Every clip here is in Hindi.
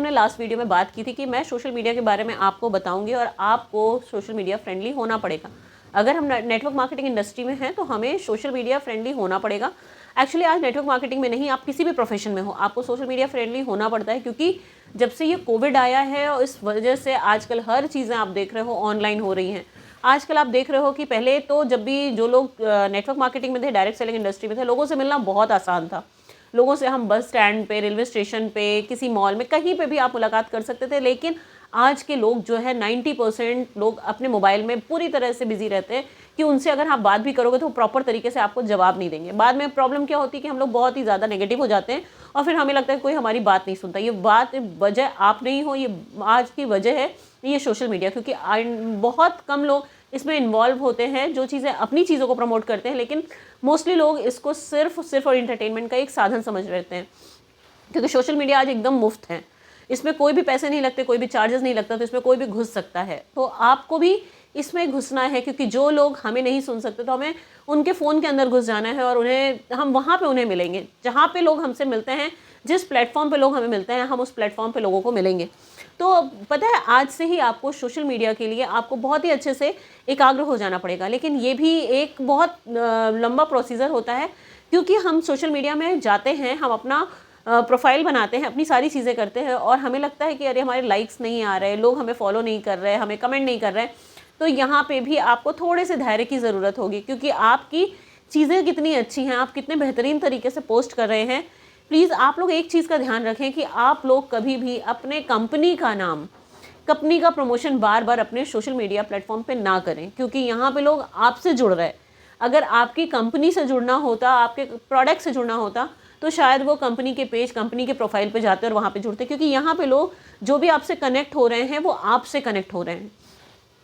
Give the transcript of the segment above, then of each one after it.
हमने लास्ट वीडियो में बात की थी कि मैं सोशल मीडिया के बारे में आपको बताऊंगी और आपको सोशल मीडिया फ्रेंडली होना पड़ेगा। अगर हम नेटवर्क मार्केटिंग इंडस्ट्री में हैं तो हमें सोशल मीडिया फ्रेंडली होना पड़ेगा। एक्चुअली आज नेटवर्क मार्केटिंग में नहीं, आप किसी भी प्रोफेशन में हो, आपको सोशल मीडिया फ्रेंडली होना पड़ता है, क्योंकि जब से ये कोविड आया है और इस वजह से आजकल हर चीज़ें आप देख रहे हो ऑनलाइन हो रही हैं। आजकल आप देख रहे हो कि पहले तो जब भी जो लोग नेटवर्क मार्केटिंग में थे, डायरेक्ट सेलिंग इंडस्ट्री में थे, लोगों से मिलना बहुत आसान था। लोगों से हम बस स्टैंड पे, रेलवे स्टेशन पे, किसी मॉल में, कहीं पे भी आप मुलाकात कर सकते थे। लेकिन आज के लोग जो है 90% लोग अपने मोबाइल में पूरी तरह से बिजी रहते हैं कि उनसे अगर आप बात भी करोगे तो वो प्रॉपर तरीके से आपको जवाब नहीं देंगे। बाद में प्रॉब्लम क्या होती है कि हम लोग बहुत ही ज़्यादा नेगेटिव हो जाते हैं और फिर हमें लगता है कोई हमारी बात नहीं सुनता। ये बात वजह आप नहीं हो, ये आज की वजह है ये सोशल मीडिया, क्योंकि बहुत कम लोग इसमें इन्वॉल्व होते हैं जो चीज़ें अपनी चीज़ों को प्रमोट करते हैं, लेकिन मोस्टली लोग इसको सिर्फ और इंटरटेनमेंट का एक साधन समझ रहते हैं। क्योंकि सोशल मीडिया आज एकदम मुफ्त है, इसमें कोई भी पैसे नहीं लगते, कोई भी चार्जेस नहीं लगता, तो इसमें कोई भी घुस सकता है। तो आपको भी इसमें घुसना है, क्योंकि जो लोग हमें नहीं सुन सकते तो हमें उनके फ़ोन के अंदर घुस जाना है और हम वहाँ पे उन्हें मिलेंगे। जहाँ पे लोग हमसे मिलते हैं, जिस प्लेटफॉर्म पे लोग हमें मिलते हैं, हम उस प्लेटफॉर्म पे लोगों को मिलेंगे। तो पता है, आज से ही आपको सोशल मीडिया के लिए आपको बहुत ही अच्छे से एकाग्र हो जाना पड़ेगा। लेकिन ये भी एक बहुत लंबा प्रोसीजर होता है, क्योंकि हम सोशल मीडिया में जाते हैं, हम अपना प्रोफाइल बनाते हैं, अपनी सारी चीज़ें करते हैं और हमें लगता है कि अरे हमारे लाइक्स नहीं आ रहे, लोग हमें फॉलो नहीं कर रहे, हमें कमेंट नहीं कर रहे। तो यहाँ पे भी आपको थोड़े से धैर्य की ज़रूरत होगी, क्योंकि आपकी चीज़ें कितनी अच्छी हैं, आप कितने बेहतरीन तरीके से पोस्ट कर रहे हैं। प्लीज़ आप लोग एक चीज़ का ध्यान रखें कि आप लोग कभी भी अपने कंपनी का नाम, कंपनी का प्रमोशन बार बार अपने सोशल मीडिया प्लेटफॉर्म पे ना करें, क्योंकि यहाँ पे लोग आपसे जुड़ रहे हैं। अगर आपकी कंपनी से जुड़ना होता, आपके प्रोडक्ट से जुड़ना होता, तो शायद वो कंपनी के पेज, कंपनी के प्रोफाइल पे जाते और वहाँ पे जुड़ते, क्योंकि यहाँ पे लोग जो भी आपसे कनेक्ट हो रहे हैं वो आपसे कनेक्ट हो रहे हैं,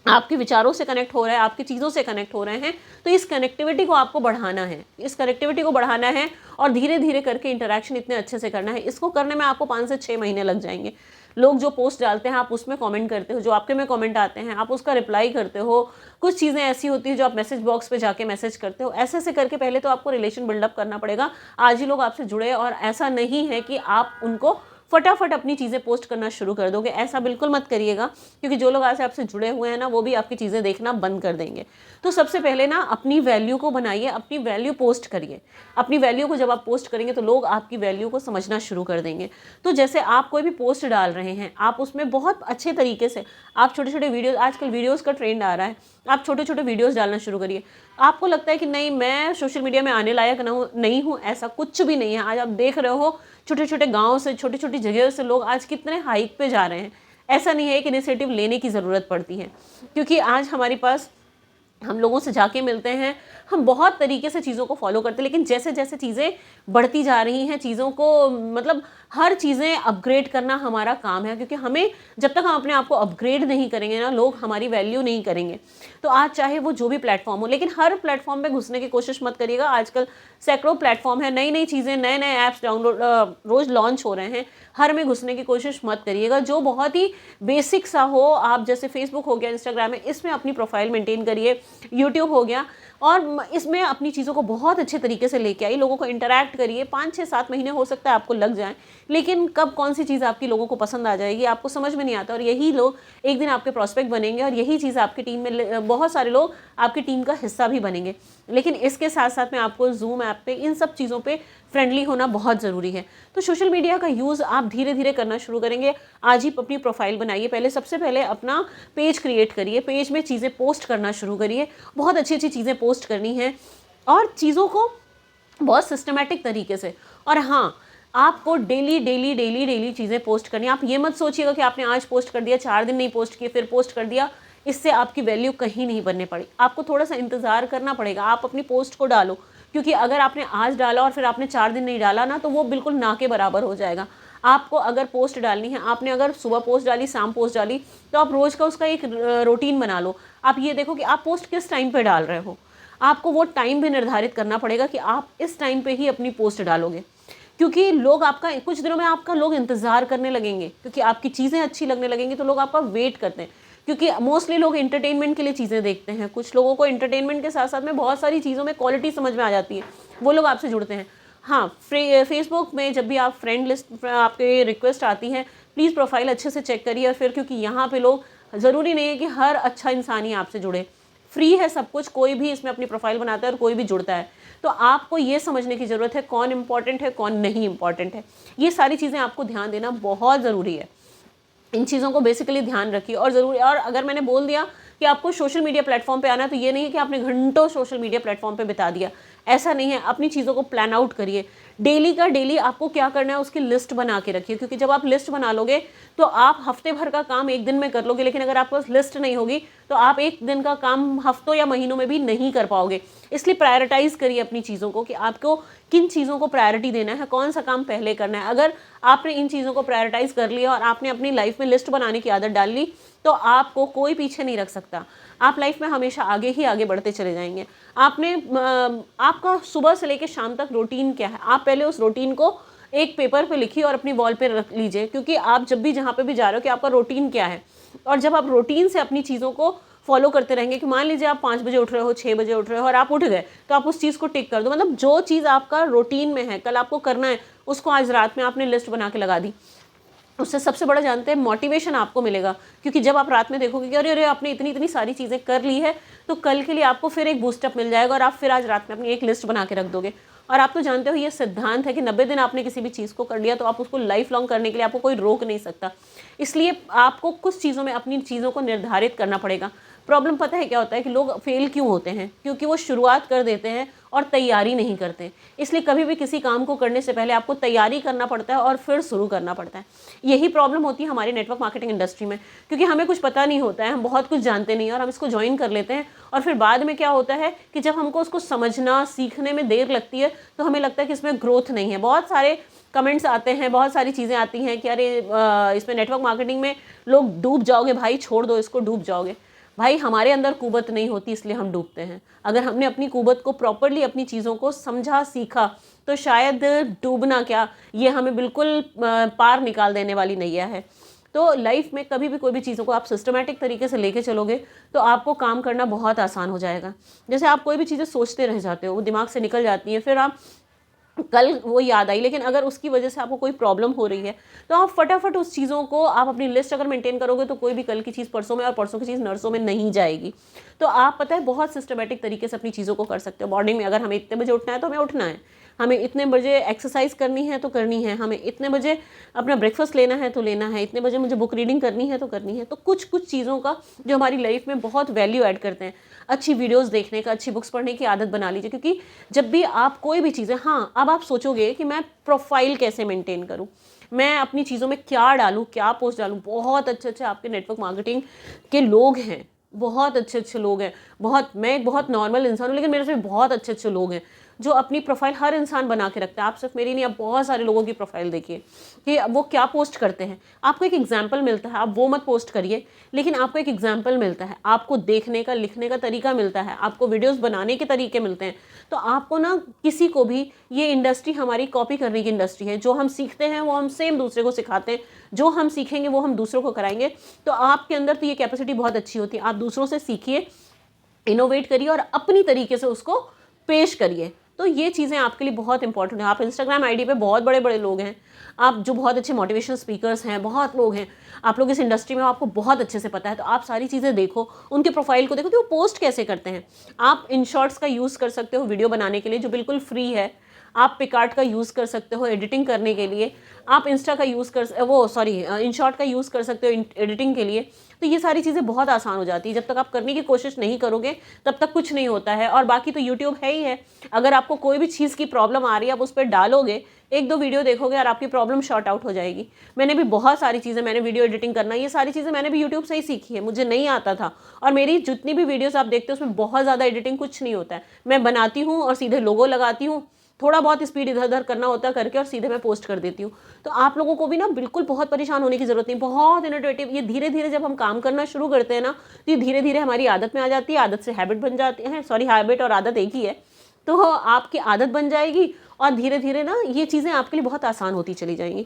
आपके विचारों से कनेक्ट हो रहा है, आपकी चीज़ों से कनेक्ट हो रहे हैं। तो इस कनेक्टिविटी को आपको बढ़ाना है, इस कनेक्टिविटी को बढ़ाना है और धीरे धीरे करके इंटरेक्शन इतने अच्छे से करना है। इसको करने में आपको 5 से 6 महीने लग जाएंगे। लोग जो पोस्ट डालते हैं आप उसमें कमेंट करते हो, जो आपके में कमेंट आते हैं आप उसका रिप्लाई करते हो। कुछ चीज़ें ऐसी होती है जो आप मैसेज बॉक्स पे जाके मैसेज करते हो। ऐसे ऐसे करके पहले तो आपको रिलेशन बिल्डअप करना पड़ेगा। आज ही लोग आपसे जुड़े, और ऐसा नहीं है कि आप उनको फटाफट अपनी चीज़ें पोस्ट करना शुरू कर दोगे, ऐसा बिल्कुल मत करिएगा, क्योंकि जो लोग आज आपसे जुड़े हुए हैं ना, वो भी आपकी चीज़ें देखना बंद कर देंगे। तो सबसे पहले ना अपनी वैल्यू को बनाइए, अपनी वैल्यू पोस्ट करिए। अपनी वैल्यू को जब आप पोस्ट करेंगे तो लोग आपकी वैल्यू को समझना शुरू कर देंगे। तो जैसे आप कोई भी पोस्ट डाल रहे हैं, आप उसमें बहुत अच्छे तरीके से आप छोटे छोटे वीडियोज़, आजकल वीडियोज़ का ट्रेंड आ रहा है, आप छोटे छोटे वीडियोज़ डालना शुरू करिए। आपको लगता है कि नहीं, मैं सोशल मीडिया में आने लायक नहीं हूँ, ऐसा कुछ भी नहीं है। आज आप देख रहे हो छोटे छोटे गाँव से, छोटी छोटी जगह से लोग आज कितने हाइक पे जा रहे हैं। ऐसा नहीं है, एक इनिशिएटिव लेने की ज़रूरत पड़ती है, क्योंकि आज हमारे पास, हम लोगों से जाके मिलते हैं, हम बहुत तरीके से चीज़ों को फॉलो करते हैं। लेकिन जैसे जैसे चीज़ें बढ़ती जा रही हैं, चीज़ों को मतलब हर चीज़ें अपग्रेड करना हमारा काम है, क्योंकि हमें जब तक हम अपने आप को अपग्रेड नहीं करेंगे ना, लोग हमारी वैल्यू नहीं करेंगे। तो आज चाहे वो जो भी प्लेटफॉर्म हो, लेकिन हर प्लेटफॉर्म पे घुसने की कोशिश मत करिएगा। आजकल सैकड़ों प्लेटफॉर्म है, नई नई चीज़ें, नए नए ऐप्स डाउनलोड रोज़ लॉन्च हो रहे हैं। हर में घुसने की कोशिश मत करिएगा। जो बहुत ही बेसिक सा हो, आप जैसे फेसबुक हो गया, इंस्टाग्राम है, इसमें अपनी प्रोफाइल मेंटेन करिए। यूट्यूब हो गया, और इसमें अपनी चीज़ों को बहुत अच्छे तरीके से लेके आइए, लोगों को इंटरैक्ट करिए। 5, 6, 7 महीने हो सकता है आपको लग जाएं, लेकिन कब कौन सी चीज़ आपकी लोगों को पसंद आ जाएगी आपको समझ में नहीं आता, और यही लोग एक दिन आपके प्रॉस्पेक्ट बनेंगे, और यही चीज़ आपकी टीम में बहुत सारे लोग आपकी टीम का हिस्सा भी बनेंगे। लेकिन इसके साथ साथ में आपको जूम ऐप पे, इन सब चीज़ों पे फ्रेंडली होना बहुत ज़रूरी है। तो सोशल मीडिया का यूज़ आप धीरे धीरे करना शुरू करेंगे। आज ही अपनी प्रोफाइल बनाइए, पहले सबसे पहले अपना पेज क्रिएट करिए, पेज में चीज़ें पोस्ट करना शुरू करिए। बहुत अच्छी अच्छी चीज़ें पोस्ट करनी है, और चीज़ों को बहुत सिस्टमेटिक तरीके से। और हाँ, आपको डेली डेली डेली डेली चीज़ें पोस्ट करनी है। आप ये मत सोचिएगा कि आपने आज पोस्ट कर दिया, 4 दिन नहीं पोस्ट किए, फिर पोस्ट कर दिया, इससे आपकी वैल्यू कहीं नहीं बनने पड़ी। आपको थोड़ा सा इंतज़ार करना पड़ेगा। आप अपनी पोस्ट को डालो, क्योंकि अगर आपने आज डाला और फिर आपने 4 दिन नहीं डाला ना, तो वो बिल्कुल ना के बराबर हो जाएगा। आपको अगर पोस्ट डालनी है, आपने अगर सुबह पोस्ट डाली, शाम पोस्ट डाली, तो आप रोज़ का उसका एक रूटीन बना लो। आप ये देखो कि आप पोस्ट किस टाइम पे डाल रहे हो। आपको वो टाइम भी निर्धारित करना पड़ेगा कि आप इस टाइम पे ही अपनी पोस्ट डालोगे, क्योंकि लोग आपका कुछ दिनों में आपका लोग इंतज़ार करने लगेंगे, क्योंकि आपकी चीज़ें अच्छी लगने लगेंगी, तो लोग आपका वेट करते हैं। क्योंकि मोस्टली लोग एंटरटेनमेंट के लिए चीज़ें देखते हैं। कुछ लोगों को एंटरटेनमेंट के साथ साथ में बहुत सारी चीज़ों में क्वालिटी समझ में आ जाती है, वो लोग आपसे जुड़ते हैं। हाँ, फेसबुक में जब भी आप फ्रेंड लिस्ट आपके रिक्वेस्ट आती है, प्लीज़ प्रोफाइल अच्छे से चेक करिए। और फिर क्योंकि यहाँ पे लोग, ज़रूरी नहीं है कि हर अच्छा इंसान ही आपसे जुड़े, फ्री है सब कुछ, कोई भी इसमें अपनी प्रोफाइल बनाता है और कोई भी जुड़ता है। तो आपको ये समझने की ज़रूरत है कौन इंपॉर्टेंट है, कौन नहीं इंपॉर्टेंट है। ये सारी चीज़ें आपको ध्यान देना बहुत ज़रूरी है। इन चीज़ों को बेसिकली ध्यान रखिए। और ज़रूरी, और अगर मैंने बोल दिया कि आपको सोशल मीडिया प्लेटफॉर्म पे आना है, तो ये नहीं है कि आपने घंटों सोशल मीडिया प्लेटफॉर्म पे बिता दिया, ऐसा नहीं है। अपनी चीज़ों को प्लान आउट करिए। डेली का डेली आपको क्या करना है उसकी लिस्ट बना के रखिए, क्योंकि जब आप लिस्ट बना लोगे तो आप हफ्ते भर का काम एक दिन में कर लोगे, लेकिन अगर आपके पास लिस्ट नहीं होगी तो आप एक दिन का काम हफ्तों या महीनों में भी नहीं कर पाओगे। इसलिए प्रायोरिटाइज करिए अपनी चीज़ों को कि आपको किन चीज़ों को प्रायोरिटी देना है, कौन सा काम पहले करना है। अगर आपने इन चीज़ों को प्रायोरिटाइज कर लिया और आपने अपनी लाइफ में लिस्ट बनाने की आदत डाल ली, तो आपको कोई पीछे नहीं रख सकता। आप लाइफ में हमेशा आगे ही आगे बढ़ते चले जाएंगे। आपका सुबह से लेकर शाम तक रूटीन क्या है, आप पहले उस रूटीन को एक पेपर पे लिखिए और अपनी वॉल पे रख लीजिए, क्योंकि आप जब भी जहाँ पे भी जा रहे हो कि आपका रूटीन क्या है। और जब आप रूटीन से अपनी चीज़ों को फॉलो करते रहेंगे, कि मान लीजिए आप 5 बजे उठ रहे हो, 6 बजे उठ रहे हो और आप उठ गए, तो आप उस चीज़ को टिक कर दो। मतलब जो चीज़ आपका रूटीन में है, कल आपको करना है, उसको आज रात में आपने लिस्ट बना के लगा दी। उससे सबसे बड़ा जानते हैं मोटिवेशन आपको मिलेगा, क्योंकि जब आप रात में देखोगे कि अरे अरे आपने इतनी इतनी सारी चीज़ें कर ली है, तो कल के लिए आपको फिर एक बूस्टअप मिल जाएगा और आप फिर आज रात में अपनी एक लिस्ट बना के रख दोगे। और आप तो जानते हो ये सिद्धांत है कि 90 दिन आपने किसी भी चीज़ को कर लिया तो आप उसको लाइफ लॉन्ग करने के लिए आपको कोई रोक नहीं सकता। इसलिए आपको कुछ चीज़ों में अपनी चीज़ों को निर्धारित करना पड़ेगा। प्रॉब्लम पता है क्या होता है कि लोग फेल क्यों होते हैं, क्योंकि वो शुरुआत कर देते हैं और तैयारी नहीं करते। इसलिए कभी भी किसी काम को करने से पहले आपको तैयारी करना पड़ता है और फिर शुरू करना पड़ता है। यही प्रॉब्लम होती है हमारी नेटवर्क मार्केटिंग इंडस्ट्री में, क्योंकि हमें कुछ पता नहीं होता है, हम बहुत कुछ जानते नहीं हैं और हम इसको ज्वाइन कर लेते हैं। और फिर बाद में क्या होता है कि जब हमको उसको समझना सीखने में देर लगती है, तो हमें लगता है कि इसमें ग्रोथ नहीं है। बहुत सारे कमेंट्स आते हैं, बहुत सारी चीज़ें आती हैं कि अरे इसमें नेटवर्क मार्केटिंग में लोग डूब जाओगे भाई, छोड़ दो इसको, डूब जाओगे। भाई हमारे अंदर कुवत नहीं होती, इसलिए हम डूबते हैं। अगर हमने अपनी कुवत को प्रॉपरली, अपनी चीज़ों को समझा सीखा, तो शायद डूबना क्या, ये हमें बिल्कुल पार निकाल देने वाली नैया है। तो लाइफ में कभी भी कोई भी चीज़ों को आप सिस्टमेटिक तरीके से लेके चलोगे तो आपको काम करना बहुत आसान हो जाएगा। जैसे आप कोई भी चीज़ें सोचते रह जाते हो, वो दिमाग से निकल जाती हैं, फिर आप कल वो याद आई, लेकिन अगर उसकी वजह से आपको कोई प्रॉब्लम हो रही है तो आप फटाफट उस चीज़ों को, आप अपनी लिस्ट अगर मेंटेन करोगे तो कोई भी कल की चीज़ परसों में और परसों की चीज़ नरसों में नहीं जाएगी। तो आप पता है बहुत सिस्टमेटिक तरीके से अपनी चीज़ों को कर सकते हो। मॉर्निंग में अगर हमें इतने बजे उठना है तो हमें उठना है, हमें इतने बजे एक्सरसाइज करनी है तो करनी है, हमें इतने बजे अपना ब्रेकफास्ट लेना है तो लेना है, इतने बजे मुझे बुक रीडिंग करनी है तो करनी है। तो कुछ कुछ चीज़ों का जो हमारी लाइफ में बहुत वैल्यू ऐड करते हैं, अच्छी वीडियोस देखने का, अच्छी बुक्स पढ़ने की आदत बना लीजिए। क्योंकि जब भी आप कोई भी चीज़ें, हाँ अब आप सोचोगे कि मैं प्रोफाइल कैसे मेंटेन करूँ, मैं अपनी चीज़ों में क्या डालूँ, क्या पोस्ट डालूँ। बहुत अच्छे अच्छे आपके नेटवर्क मार्केटिंग के लोग हैं, बहुत अच्छे अच्छे लोग हैं। मैं एक बहुत नॉर्मल इंसान हूँ, लेकिन मेरे से बहुत अच्छे अच्छे लोग हैं जो अपनी प्रोफाइल हर इंसान बना के रखता है। आप सिर्फ मेरी नहीं, आप बहुत सारे लोगों की प्रोफाइल देखिए कि वो क्या पोस्ट करते हैं। आपको एक एग्जाम्पल मिलता है, आप वो मत पोस्ट करिए, लेकिन आपको एक एग्जाम्पल मिलता है, आपको देखने का, लिखने का तरीका मिलता है, आपको वीडियोस बनाने के तरीके मिलते हैं। तो आपको ना, किसी को भी, ये इंडस्ट्री हमारी कॉपी करने की इंडस्ट्री है। जो हम सीखते हैं वो हम सेम दूसरे को सिखाते हैं, जो हम सीखेंगे वो हम दूसरों को कराएंगे। तो आपके अंदर तो ये कैपेसिटी बहुत अच्छी होती है, आप दूसरों से सीखिए, इनोवेट करिए और अपनी तरीके से उसको पेश करिए। तो ये चीज़ें आपके लिए बहुत इंपॉर्टेंट है। आप इंस्टाग्राम आईडी पे बहुत बड़े बड़े लोग हैं, आप जो बहुत अच्छे मोटिवेशनल स्पीकर्स हैं, बहुत लोग हैं, आप लोग इस इंडस्ट्री में, आपको बहुत अच्छे से पता है। तो आप सारी चीज़ें देखो, उनके प्रोफाइल को देखो कि वो पोस्ट कैसे करते हैं। आप इन शॉर्ट्स का यूज़ कर सकते हो वीडियो बनाने के लिए, जो बिल्कुल फ्री है। आप पिकार्ट का यूज़ कर सकते हो एडिटिंग करने के लिए, आप इंस्टा का यूज़ कर इनशॉर्ट का यूज़ कर सकते हो एडिटिंग के लिए। तो ये सारी चीज़ें बहुत आसान हो जाती है। जब तक आप करने की कोशिश नहीं करोगे तब तक कुछ नहीं होता है। और बाकी तो यूट्यूब है ही है। अगर आपको कोई भी चीज़ की प्रॉब्लम आ रही है, आप उस पर डालोगे, एक दो वीडियो देखोगे और आपकी प्रॉब्लम शॉर्ट आउट हो जाएगी। मैंने भी बहुत सारी चीज़ें, मैंने वीडियो एडिटिंग करना, ये सारी चीज़ें मैंने भी यूट्यूब से ही सीखी है, मुझे नहीं आता था। और मेरी जितनी भी वीडियोस आप देखते हो उसमें बहुत ज़्यादा एडिटिंग कुछ नहीं होता है। मैं बनाती हूँ और सीधे लोगो लगाती हूँ, थोड़ा बहुत स्पीड इधर उधर करना होता है करके, और सीधे मैं पोस्ट कर देती हूँ। तो आप लोगों को भी ना बिल्कुल बहुत परेशान होने की जरूरत नहीं, बहुत इनोवेटिव। ये धीरे धीरे जब हम काम करना शुरू करते हैं ना, तो ये धीरे धीरे हमारी आदत में आ जाती है, आदत से हैबिट बन जाती है। हैबिट और आदत एक ही है। तो आपकी आदत बन जाएगी और धीरे धीरे ना ये चीज़ें आपके लिए बहुत आसान होती चली जाएंगी।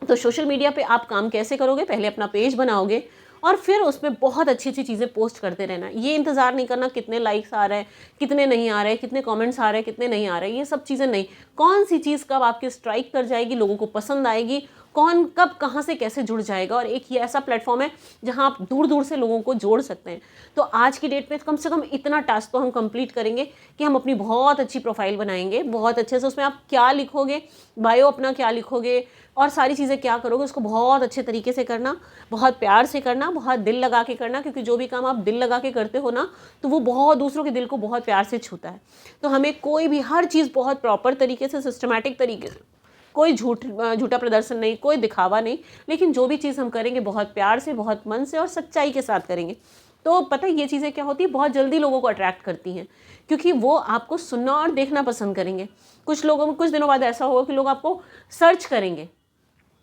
तो सोशल मीडिया पे आप काम कैसे करोगे, पहले अपना पेज बनाओगे और फिर उसमें बहुत अच्छी अच्छी चीज़ें पोस्ट करते रहना। ये इंतज़ार नहीं करना कितने लाइक्स आ रहे हैं, कितने नहीं आ रहे, कितने कमेंट्स आ रहे हैं, कितने नहीं आ रहे, ये सब चीज़ें नहीं। कौन सी चीज़ कब आपकी स्ट्राइक कर जाएगी, लोगों को पसंद आएगी, कौन कब कहाँ से कैसे जुड़ जाएगा। और एक ये ऐसा प्लेटफॉर्म है जहाँ आप दूर दूर से लोगों को जोड़ सकते हैं। तो आज की डेट में कम से कम इतना टास्क तो हम कंप्लीट करेंगे कि हम अपनी बहुत अच्छी प्रोफाइल बनाएंगे, बहुत अच्छे से। उसमें आप क्या लिखोगे, बायो अपना क्या लिखोगे और सारी चीज़ें क्या करोगे, उसको बहुत अच्छे तरीके से करना, बहुत प्यार से करना, बहुत दिल लगा के करना, क्योंकि जो भी काम आप दिल लगा के करते हो ना, तो वो बहुत दूसरों के दिल को बहुत प्यार से छूता है। तो हमें कोई भी हर चीज़ बहुत प्रॉपर तरीके से, सिस्टमैटिक तरीके से, कोई झूठा प्रदर्शन नहीं, कोई दिखावा नहीं, लेकिन जो भी चीज़ हम करेंगे बहुत प्यार से, बहुत मन से और सच्चाई के साथ करेंगे। तो पता है ये चीज़ें क्या होती है, बहुत जल्दी लोगों को अट्रैक्ट करती हैं, क्योंकि वो आपको सुनना और देखना पसंद करेंगे। कुछ लोगों में कुछ दिनों बाद ऐसा होगा कि लोग आपको सर्च करेंगे,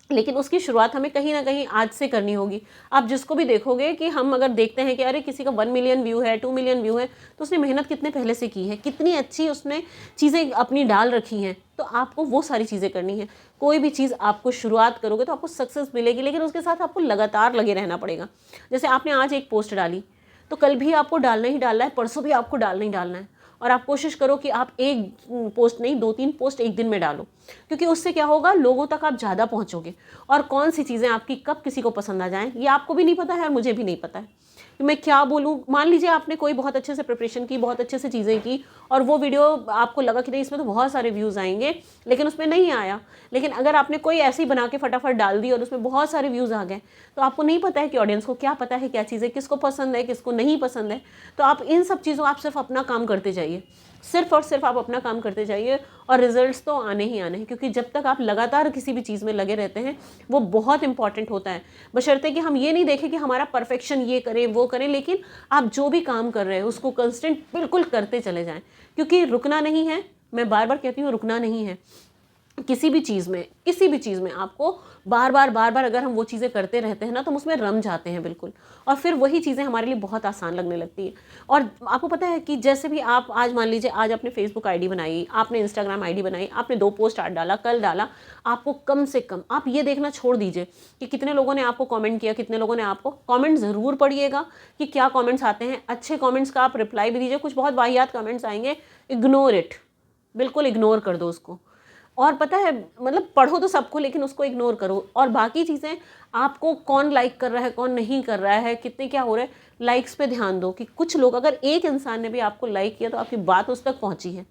लेकिन उसकी शुरुआत हमें कहीं ना कहीं आज से करनी होगी। आप जिसको भी देखोगे कि हम अगर देखते हैं कि अरे किसी का 1 मिलियन व्यू है, 2 मिलियन व्यू है, तो उसने मेहनत कितने पहले से की है, कितनी अच्छी उसने चीज़ें अपनी डाल रखी हैं। तो आपको वो सारी चीज़ें करनी है। कोई भी चीज़ आपको शुरुआत करोगे तो आपको सक्सेस मिलेगी, लेकिन उसके साथ आपको लगातार लगे रहना पड़ेगा। जैसे आपने आज एक पोस्ट डाली तो कल भी आपको डालना ही डालना है, परसों भी आपको डालना ही डालना है। और आप कोशिश करो कि आप एक पोस्ट नहीं 2-3 पोस्ट एक दिन में डालो, क्योंकि उससे क्या होगा, लोगों तक आप ज़्यादा पहुंचोगे। और कौन सी चीज़ें आपकी कब किसी को पसंद आ जाएं ये आपको भी नहीं पता है और मुझे भी नहीं पता है। मैं क्या बोलूँ, मान लीजिए आपने कोई बहुत अच्छे से प्रिपरेशन की, बहुत अच्छे से चीज़ें की, और वो वीडियो आपको लगा कि नहीं इसमें तो बहुत सारे व्यूज़ आएंगे, लेकिन उसमें नहीं आया। लेकिन अगर आपने कोई ऐसे ही बना के फटाफट डाल दी और उसमें बहुत सारे व्यूज़ आ गए, तो आपको नहीं पता है कि ऑडियंस को क्या पता है, क्या चीज़ें किसको पसंद है, किसको नहीं पसंद है। तो आप इन सब चीज़ों, आप सिर्फ अपना काम करते जाइए, सिर्फ और सिर्फ आप अपना काम करते जाइए, और रिजल्ट्स तो आने ही आने हैं। क्योंकि जब तक आप लगातार किसी भी चीज़ में लगे रहते हैं, वो बहुत इंपॉर्टेंट होता है। बशर्ते कि हम ये नहीं देखें कि हमारा परफेक्शन ये करें वो करें, लेकिन आप जो भी काम कर रहे हैं उसको कंस्टेंट बिल्कुल करते चले जाएं, क्योंकि रुकना नहीं है। मैं बार बार कहती हूँ, रुकना नहीं है। किसी भी चीज़ में आपको बार बार अगर हम वो चीज़ें करते रहते हैं ना, तो हम उसमें रम जाते हैं बिल्कुल, और फिर वही चीज़ें हमारे लिए बहुत आसान लगने लगती हैं। और आपको पता है कि जैसे भी आप आज मान लीजिए, आज आपने फेसबुक आईडी बनाई, आपने इंस्टाग्राम आईडी बनाई, आपने 2 पोस्ट आज डाला, कल डाला, आपको कम से कम आप ये देखना छोड़ दीजिए कि कितने लोगों ने आपको कॉमेंट किया, कितने लोगों ने आपको कॉमेंट ज़रूर पढ़िएगा कि क्या कॉमेंट्स आते हैं। अच्छे कॉमेंट्स का आप रिप्लाई भी दीजिए। कुछ बहुत वाहियात कॉमेंट्स आएंगे, इग्नोर इट, बिल्कुल इग्नोर कर दो उसको। और पता है, मतलब पढ़ो तो सबको, लेकिन उसको इग्नोर करो। और बाकी चीज़ें, आपको कौन लाइक कर रहा है, कौन नहीं कर रहा है, कितने क्या हो रहा है, लाइक्स पे ध्यान दो कि कुछ लोग, अगर एक इंसान ने भी आपको लाइक किया तो आपकी बात उस तक पहुंची है,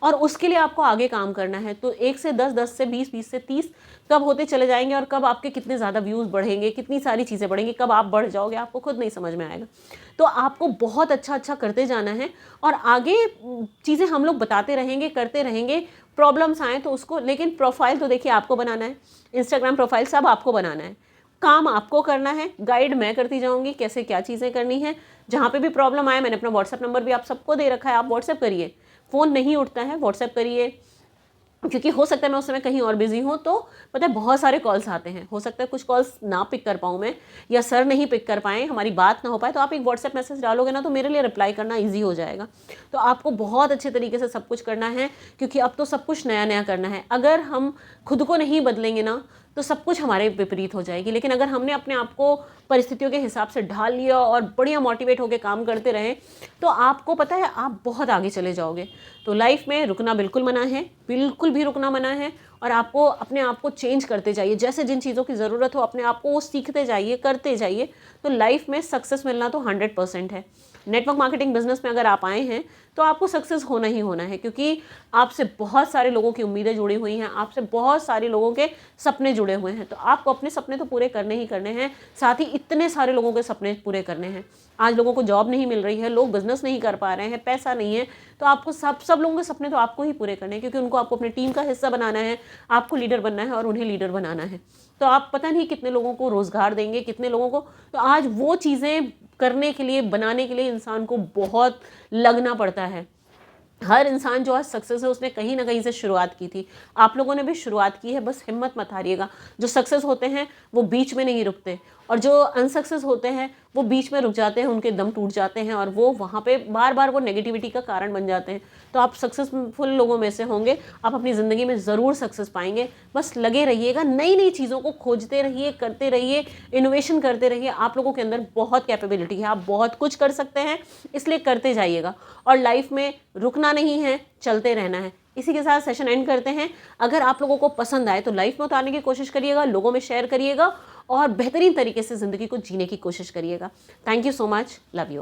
और उसके लिए आपको आगे काम करना है। तो 1 से 10, 10 से 20, 20 से 30 कब होते चले जाएंगे, और कब आपके कितने ज़्यादा व्यूज़ बढ़ेंगे, कितनी सारी चीज़ें बढ़ेंगी, कब आप बढ़ जाओगे, आपको खुद नहीं समझ में आएगा। तो आपको बहुत अच्छा करते जाना है, और आगे चीज़ें हम लोग बताते रहेंगे, करते रहेंगे। प्रॉब्लम्स आए तो उसको, लेकिन प्रोफाइल तो देखिए आपको बनाना है, इंस्टाग्राम प्रोफाइल सब आपको बनाना है, काम आपको करना है। गाइड मैं करती जाऊँगी कैसे क्या चीज़ें करनी है। जहाँ पे भी प्रॉब्लम आए, मैंने अपना व्हाट्सएप नंबर भी आप सबको दे रखा है, आप व्हाट्सएप करिए। फ़ोन नहीं उठता है, व्हाट्सएप करिए, क्योंकि हो सकता है मैं उस समय कहीं और बिजी हूँ, तो पता है बहुत सारे कॉल्स आते हैं, हो सकता है कुछ कॉल्स ना पिक कर पाऊँ मैं, या सर नहीं पिक कर पाएँ, हमारी बात ना हो पाए, तो आप एक व्हाट्सएप मैसेज डालोगे ना, तो मेरे लिए रिप्लाई करना ईजी हो जाएगा। तो आपको बहुत अच्छे तरीके से सब कुछ करना है, क्योंकि अब तो सब कुछ नया नया करना है। अगर हम खुद को नहीं बदलेंगे ना, तो सब कुछ हमारे विपरीत हो जाएगी। लेकिन अगर हमने अपने आप को परिस्थितियों के हिसाब से ढाल लिया और बढ़िया मोटिवेट होकर काम करते रहें, तो आपको पता है आप बहुत आगे चले जाओगे। तो लाइफ में रुकना बिल्कुल मना है, बिल्कुल भी रुकना मना है। और आपको अपने आप को चेंज करते जाइए, जैसे जिन चीज़ों की ज़रूरत हो अपने आप को वो सीखते जाइए, करते जाइए। तो लाइफ में सक्सेस मिलना तो 100% है। नेटवर्क मार्केटिंग बिजनेस में अगर आप आए हैं तो आपको सक्सेस होना ही होना है, क्योंकि आपसे बहुत सारे लोगों की उम्मीदें जुड़ी हुई हैं, आपसे बहुत सारे लोगों के सपने जुड़े हुए हैं। तो आपको अपने सपने तो पूरे करने ही करने हैं, साथ ही इतने सारे लोगों के सपने पूरे करने हैं। आज लोगों को जॉब नहीं मिल रही है, लोग बिजनेस नहीं कर पा रहे हैं, पैसा नहीं है, तो आपको सब लोगों के सपने तो आपको ही पूरे करने हैं, क्योंकि उनको आपको अपनी टीम का हिस्सा बनाना है, आपको लीडर बनना है और उन्हें लीडर बनाना है। तो आप पता नहीं कितने लोगों को रोज़गार देंगे, कितने लोगों को। तो आज वो चीज़ें करने के लिए, बनाने के लिए इंसान को बहुत लगना पड़ता है। हर इंसान जो आज सक्सेस है उसने कहीं ना कहीं से शुरुआत की थी। आप लोगों ने भी शुरुआत की है, बस हिम्मत मत हारिएगा। जो सक्सेस होते हैं वो बीच में नहीं रुकते, और जो अनसक्सेस होते हैं वो बीच में रुक जाते हैं, उनके दम टूट जाते हैं, और वो वहाँ पे बार बार वो नेगेटिविटी का कारण बन जाते हैं। तो आप सक्सेसफुल लोगों में से होंगे, आप अपनी ज़िंदगी में ज़रूर सक्सेस पाएंगे। बस लगे रहिएगा, नई नई चीज़ों को खोजते रहिए, करते रहिए, इनोवेशन करते रहिए। आप लोगों के अंदर बहुत कैपेबिलिटी है, आप बहुत कुछ कर सकते हैं, इसलिए करते जाइएगा। और लाइफ में रुकना नहीं है, चलते रहना है। इसी के साथ सेशन एंड करते हैं। अगर आप लोगों को पसंद आए तो लाइफ में उतारने की कोशिश करिएगा, लोगों में शेयर करिएगा और बेहतरीन तरीके से ज़िंदगी को जीने की कोशिश करिएगा। Thank you so much, love you.